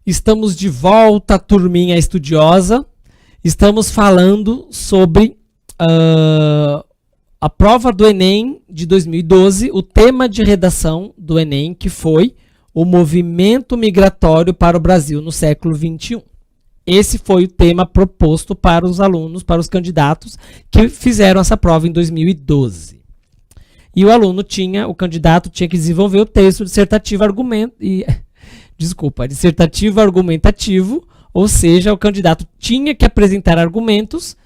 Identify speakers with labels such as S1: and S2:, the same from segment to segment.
S1: Estamos de volta, turminha estudiosa. Estamos falando sobre a prova do Enem de 2012, o tema de redação do Enem, que foi o movimento migratório para o Brasil no século XXI. Esse foi o tema proposto para os alunos, para os candidatos que fizeram essa prova em 2012. E o candidato tinha que desenvolver o texto dissertativo argumentativo, ou seja, o candidato tinha que apresentar argumentos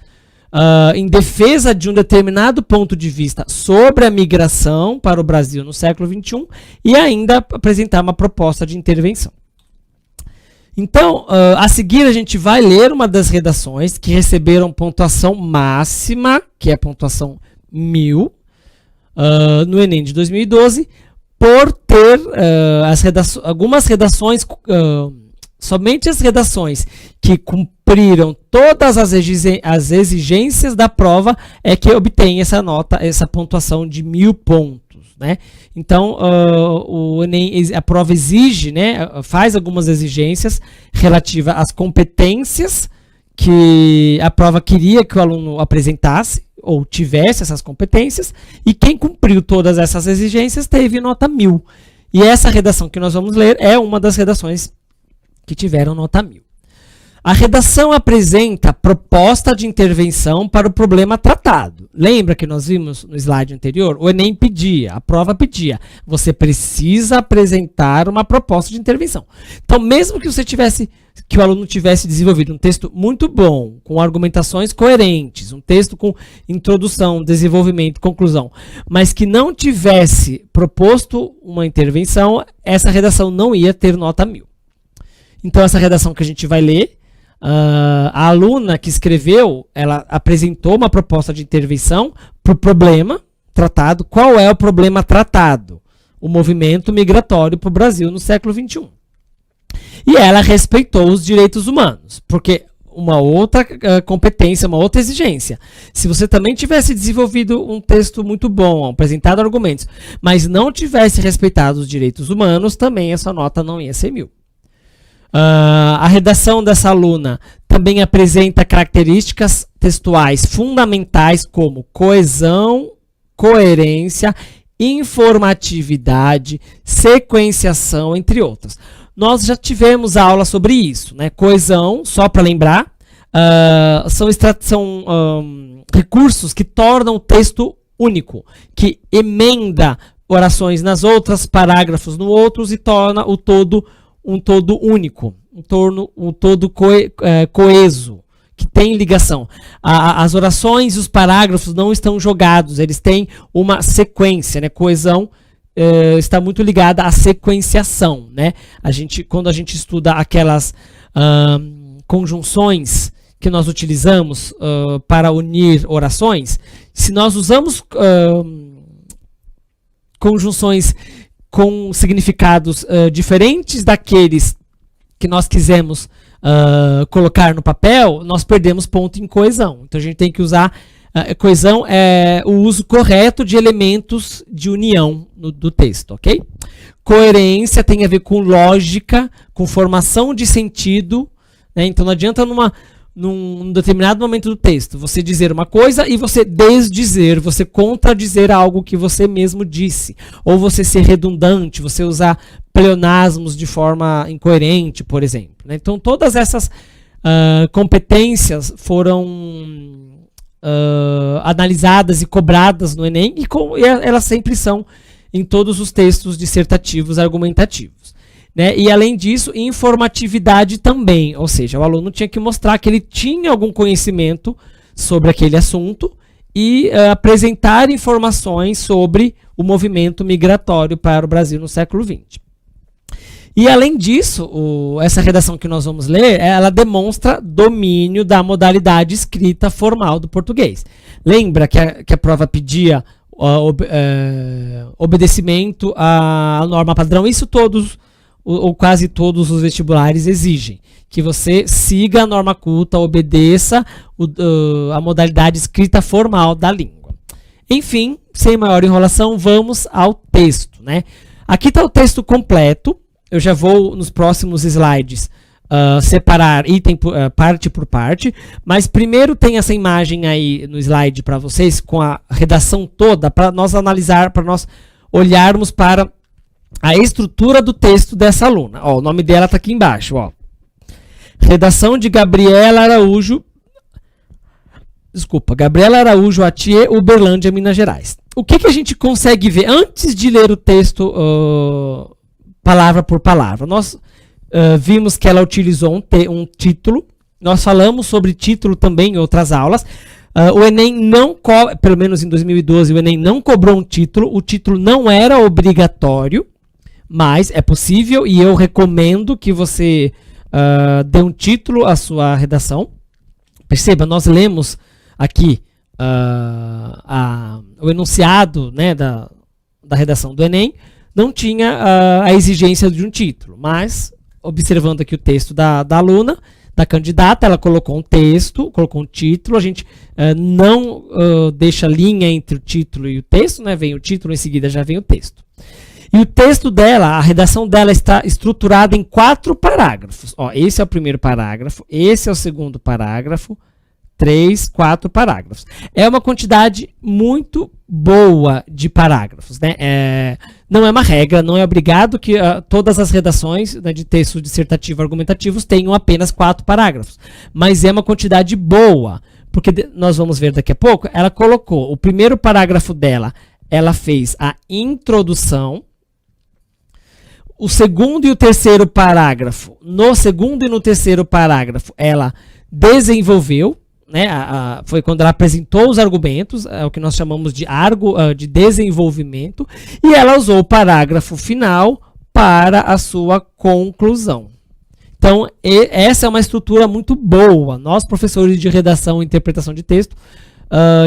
S1: em defesa de um determinado ponto de vista sobre a migração para o Brasil no século XXI e ainda apresentar uma proposta de intervenção. Então, a seguir a gente vai ler uma das redações que receberam pontuação máxima, que é a pontuação 1000, no Enem de 2012, por ter algumas redações, somente as redações que cumpriram todas as exigências da prova é que obtém essa nota, essa pontuação de 1000 pontos. Né? Então, o Enem, a prova exige, né, faz algumas exigências relativas às competências que a prova queria que o aluno apresentasse ou tivesse essas competências, e quem cumpriu todas essas exigências teve nota 1000. E essa redação que nós vamos ler é uma das redações que tiveram nota 1000. A redação apresenta proposta de intervenção para o problema tratado. Lembra que nós vimos no slide anterior? O Enem pedia, a prova pedia. Você precisa apresentar uma proposta de intervenção. Então, mesmo que o aluno tivesse desenvolvido um texto muito bom, com argumentações coerentes, um texto com introdução, desenvolvimento, conclusão, mas que não tivesse proposto uma intervenção, essa redação não ia ter nota 1000. Então, essa redação que a gente vai ler, a aluna que escreveu, ela apresentou uma proposta de intervenção para o problema tratado. Qual é o problema tratado? O movimento migratório para o Brasil no século XXI. E ela respeitou os direitos humanos, porque uma outra competência, uma outra exigência. Se você também tivesse desenvolvido um texto muito bom, apresentado argumentos, mas não tivesse respeitado os direitos humanos, também essa nota não ia ser 1000. A redação dessa aluna também apresenta características textuais fundamentais como coesão, coerência, informatividade, sequenciação, entre outras. Nós já tivemos aula sobre isso, né? Coesão, só para lembrar, são recursos que tornam o texto único, que emenda orações nas outras, parágrafos no outros e torna o todo um todo único, um todo coeso, que tem ligação. As orações e os parágrafos não estão jogados, eles têm uma sequência, né? Coesão está muito ligada à sequenciação, né? Quando a gente estuda aquelas conjunções que nós utilizamos para unir orações, se nós usamos conjunções com significados diferentes daqueles que nós quisemos colocar no papel, nós perdemos ponto em coesão. Então a gente tem que usar, coesão é o uso correto de elementos de união do texto, ok? Coerência tem a ver com lógica, com formação de sentido, né? Então não adianta num determinado momento do texto você dizer uma coisa e você desdizer, você contradizer algo que você mesmo disse, ou você ser redundante, você usar pleonasmos de forma incoerente, por exemplo, né? Então todas essas competências foram analisadas e cobradas no Enem e elas sempre são em todos os textos dissertativos argumentativos. Né? E além disso, informatividade também, ou seja, o aluno tinha que mostrar que ele tinha algum conhecimento sobre aquele assunto e apresentar informações sobre o movimento migratório para o Brasil no século XX. E além disso, essa redação que nós vamos ler, ela demonstra domínio da modalidade escrita formal do português. Lembra que a prova pedia obedecimento à norma padrão? Isso todos ou quase todos os vestibulares exigem, que você siga a norma culta, obedeça a modalidade escrita formal da língua. Enfim, sem maior enrolação, vamos ao texto, né? Aqui está o texto completo. Eu já vou, nos próximos slides, separar item parte por parte, mas primeiro tem essa imagem aí no slide para vocês com a redação toda para nós analisar, para nós olharmos para a estrutura do texto dessa aluna. Ó, o nome dela está aqui embaixo. Ó. Redação de Gabriela Araújo Atier, Uberlândia, Minas Gerais. O que a gente consegue ver antes de ler o texto palavra por palavra? Nós vimos que ela utilizou um título. Nós falamos sobre título também em outras aulas. O Enem não cobra, pelo menos em 2012, o Enem não cobrou um título. O título não era obrigatório, mas é possível e eu recomendo que você dê um título à sua redação. Perceba, nós lemos aqui o enunciado, né, da redação do Enem, não tinha a exigência de um título, mas observando aqui o texto da aluna, da candidata, ela colocou um texto, colocou um título, a gente não deixa linha entre o título e o texto, né, vem o título, em seguida já vem o texto. E o texto dela, a redação dela está estruturada em 4 parágrafos. Ó, esse é o primeiro parágrafo, esse é o segundo parágrafo, 3, 4 parágrafos. É uma quantidade muito boa de parágrafos, né? Não é uma regra, não é obrigado que todas as redações, né, de textos dissertativos argumentativos tenham apenas 4 parágrafos. Mas é uma quantidade boa, porque nós vamos ver daqui a pouco, ela colocou o primeiro parágrafo dela, ela fez a introdução. O segundo e o terceiro parágrafo, no segundo e no terceiro parágrafo, ela desenvolveu, né, foi quando ela apresentou os argumentos, é o que nós chamamos de desenvolvimento, e ela usou o parágrafo final para a sua conclusão. Então, essa é uma estrutura muito boa. Nós, professores de redação e interpretação de texto,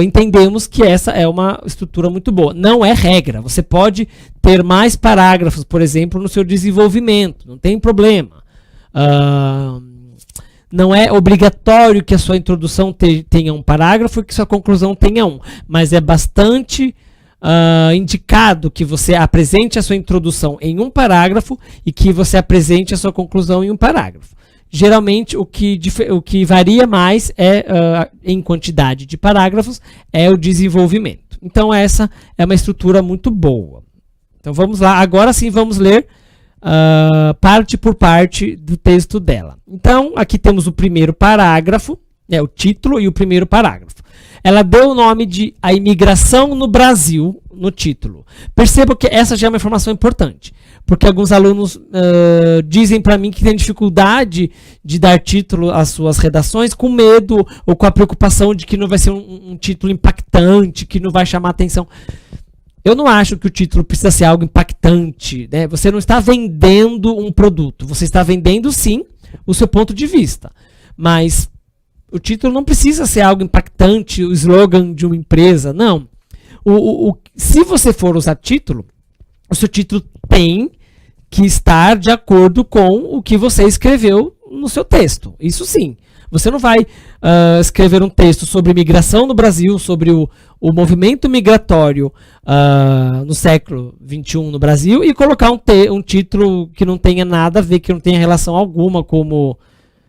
S1: entendemos que essa é uma estrutura muito boa. Não é regra. Você pode ter mais parágrafos, por exemplo, no seu desenvolvimento. Não tem problema. Não é obrigatório que a sua introdução tenha um parágrafo e que sua conclusão tenha um. Mas é bastante indicado que você apresente a sua introdução em um parágrafo e que você apresente a sua conclusão em um parágrafo. Geralmente, o que varia mais em quantidade de parágrafos é o desenvolvimento. Então, essa é uma estrutura muito boa. Então, vamos lá. Agora sim, vamos ler parte por parte do texto dela. Então, aqui temos o primeiro parágrafo, o título e o primeiro parágrafo. Ela deu o nome de A Imigração no Brasil no título. Perceba que essa já é uma informação importante, porque alguns alunos dizem para mim que tem dificuldade de dar título às suas redações com medo ou com a preocupação de que não vai ser um título impactante, que não vai chamar atenção. Eu não acho que o título precisa ser algo impactante, né? Você não está vendendo um produto, você está vendendo sim o seu ponto de vista, mas o título não precisa ser algo impactante, o slogan de uma empresa, não. Se você for usar título, o seu título tem que estar de acordo com o que você escreveu no seu texto, isso sim. Você não vai escrever um texto sobre migração no Brasil, sobre o movimento migratório no século XXI no Brasil e colocar um título que não tenha nada a ver, que não tenha relação alguma, como,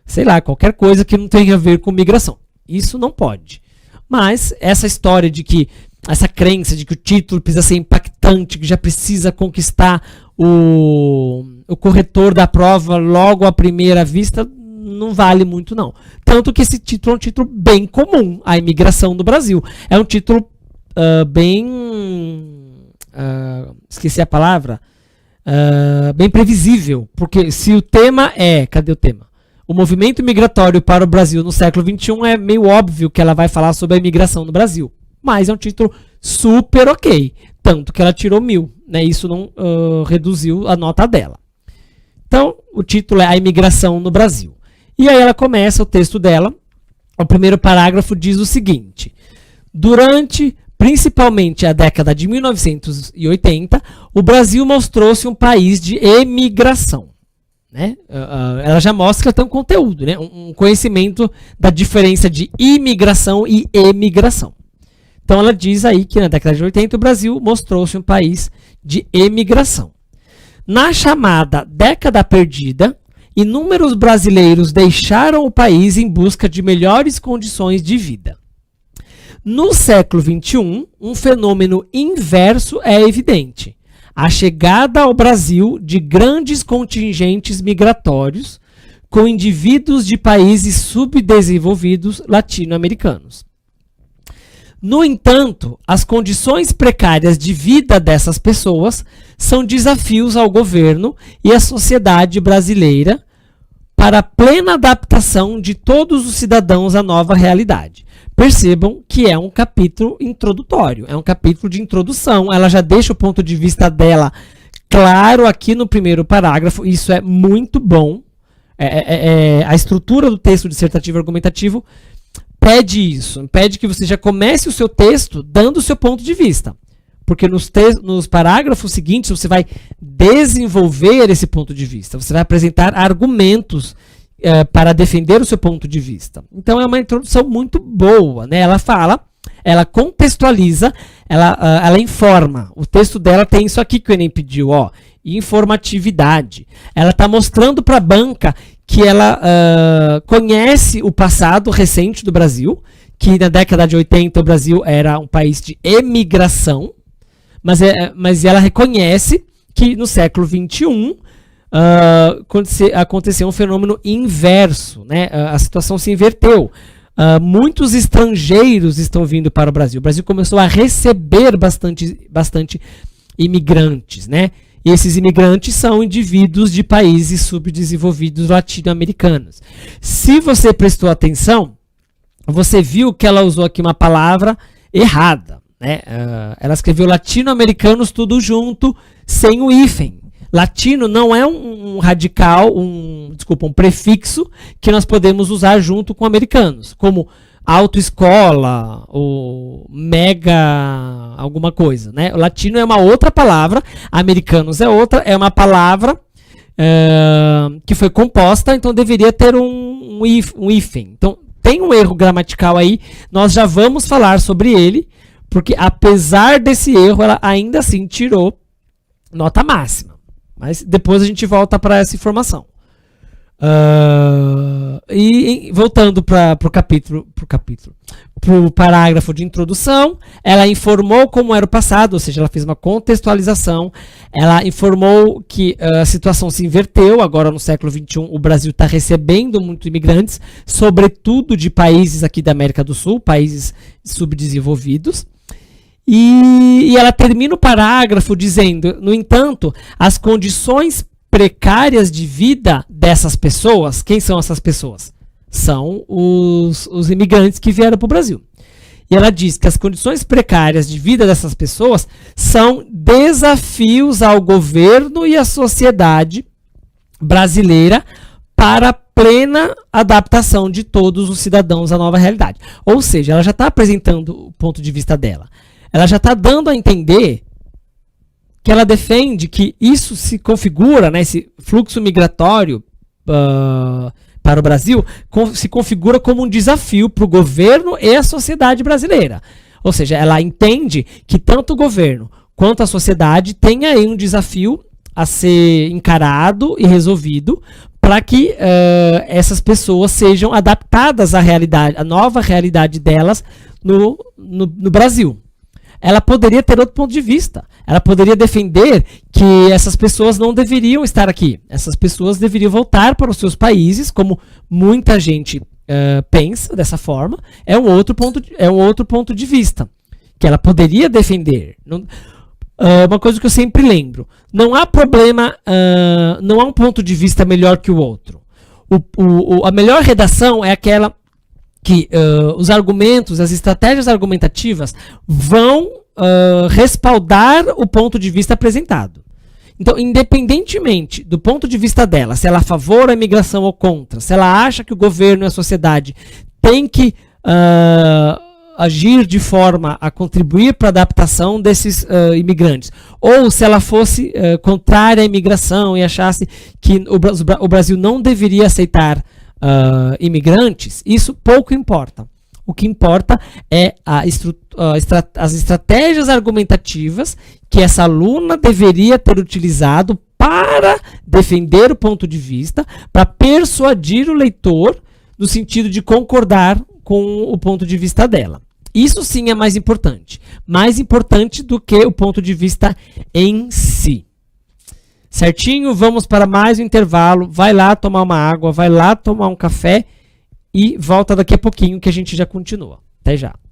S1: sei lá, qualquer coisa que não tenha a ver com migração. Isso não pode. Mas essa história de que, essa crença de que o título precisa ser impactante, que já precisa conquistar o corretor da prova logo à primeira vista, não vale muito não. Tanto que esse título é um título bem comum, A Imigração no Brasil. É um título bem... esqueci a palavra. Bem previsível, porque se o tema cadê o tema? O movimento migratório para o Brasil no século XXI, é meio óbvio que ela vai falar sobre a imigração no Brasil. Mas é um título super ok. Tanto que ela tirou 1000, né? Isso não reduziu a nota dela. Então, o título é A Imigração no Brasil. E aí ela começa o texto dela. O primeiro parágrafo diz o seguinte: durante principalmente a década de 1980, o Brasil mostrou-se um país de emigração. Né? Ela já mostra que ela tem um conteúdo, né? Um conhecimento da diferença de imigração e emigração. Então ela diz aí que na década de 80 o Brasil mostrou-se um país de emigração. Na chamada década perdida, inúmeros brasileiros deixaram o país em busca de melhores condições de vida. No século XXI, um fenômeno inverso é evidente: a chegada ao Brasil de grandes contingentes migratórios com indivíduos de países subdesenvolvidos latino-americanos. No entanto, as condições precárias de vida dessas pessoas são desafios ao governo e à sociedade brasileira para a plena adaptação de todos os cidadãos à nova realidade. Percebam que é um capítulo introdutório, é um capítulo de introdução. Ela já deixa o ponto de vista dela claro aqui no primeiro parágrafo. Isso é muito bom. A estrutura do texto dissertativo argumentativo pede isso, pede que você já comece o seu texto dando o seu ponto de vista, porque nos parágrafos seguintes você vai desenvolver esse ponto de vista, você vai apresentar argumentos para defender o seu ponto de vista. Então é uma introdução muito boa, né? Ela fala, ela contextualiza, ela informa. O texto dela tem isso aqui que o Enem pediu, ó, informatividade. Ela está mostrando para a banca que ela conhece o passado recente do Brasil, que na década de 80 o Brasil era um país de emigração, mas ela reconhece que no século XXI aconteceu um fenômeno inverso, né? A situação se inverteu. Muitos estrangeiros estão vindo para o Brasil. O Brasil começou a receber bastante imigrantes, né? E esses imigrantes são indivíduos de países subdesenvolvidos latino-americanos. Se você prestou atenção, você viu que ela usou aqui uma palavra errada, né? Ela escreveu latino-americanos tudo junto, sem o hífen. Latino não é um radical, um prefixo que nós podemos usar junto com americanos, como autoescola ou mega alguma coisa, né? O latino é uma outra palavra, americanos é outra, é uma palavra que foi composta, então deveria ter um hífen. Então tem um erro gramatical aí, nós já vamos falar sobre ele, porque apesar desse erro, ela ainda assim tirou nota máxima. Mas depois a gente volta para essa informação. E voltando para o parágrafo de introdução, ela informou como era o passado, ou seja, ela fez uma contextualização, ela informou que a situação se inverteu, agora no século XXI o Brasil está recebendo muitos imigrantes, sobretudo de países aqui da América do Sul, países subdesenvolvidos. E ela termina o parágrafo dizendo, no entanto, as condições precárias de vida dessas pessoas, quem são essas pessoas? São os imigrantes que vieram para o Brasil. E ela diz que as condições precárias de vida dessas pessoas são desafios ao governo e à sociedade brasileira para a plena adaptação de todos os cidadãos à nova realidade. Ou seja, ela já está apresentando o ponto de vista dela. Ela já está dando a entender que ela defende que isso se configura, né, esse fluxo migratório para o Brasil, se configura como um desafio para o governo e a sociedade brasileira. Ou seja, ela entende que tanto o governo quanto a sociedade têm aí um desafio a ser encarado e resolvido para que essas pessoas sejam adaptadas à realidade, à nova realidade delas no Brasil. Ela poderia ter outro ponto de vista. Ela poderia defender que essas pessoas não deveriam estar aqui. Essas pessoas deveriam voltar para os seus países, como muita gente pensa dessa forma. É um outro ponto de vista que ela poderia defender. Uma coisa que eu sempre lembro: não há problema, não há um ponto de vista melhor que o outro. A melhor redação é aquela que os argumentos, as estratégias argumentativas vão respaldar o ponto de vista apresentado. Então, independentemente do ponto de vista dela, se ela é a favor da imigração ou contra, se ela acha que o governo e a sociedade têm que agir de forma a contribuir para a adaptação desses imigrantes, ou se ela fosse contrária à imigração e achasse que o Brasil não deveria aceitar imigrantes, isso pouco importa. O que importa é as estratégias argumentativas que essa aluna deveria ter utilizado para defender o ponto de vista, para persuadir o leitor no sentido de concordar com o ponto de vista dela. Isso sim é mais importante do que o ponto de vista em si. Certinho? Vamos para mais um intervalo. Vai lá tomar uma água, vai lá tomar um café e volta daqui a pouquinho que a gente já continua. Até já.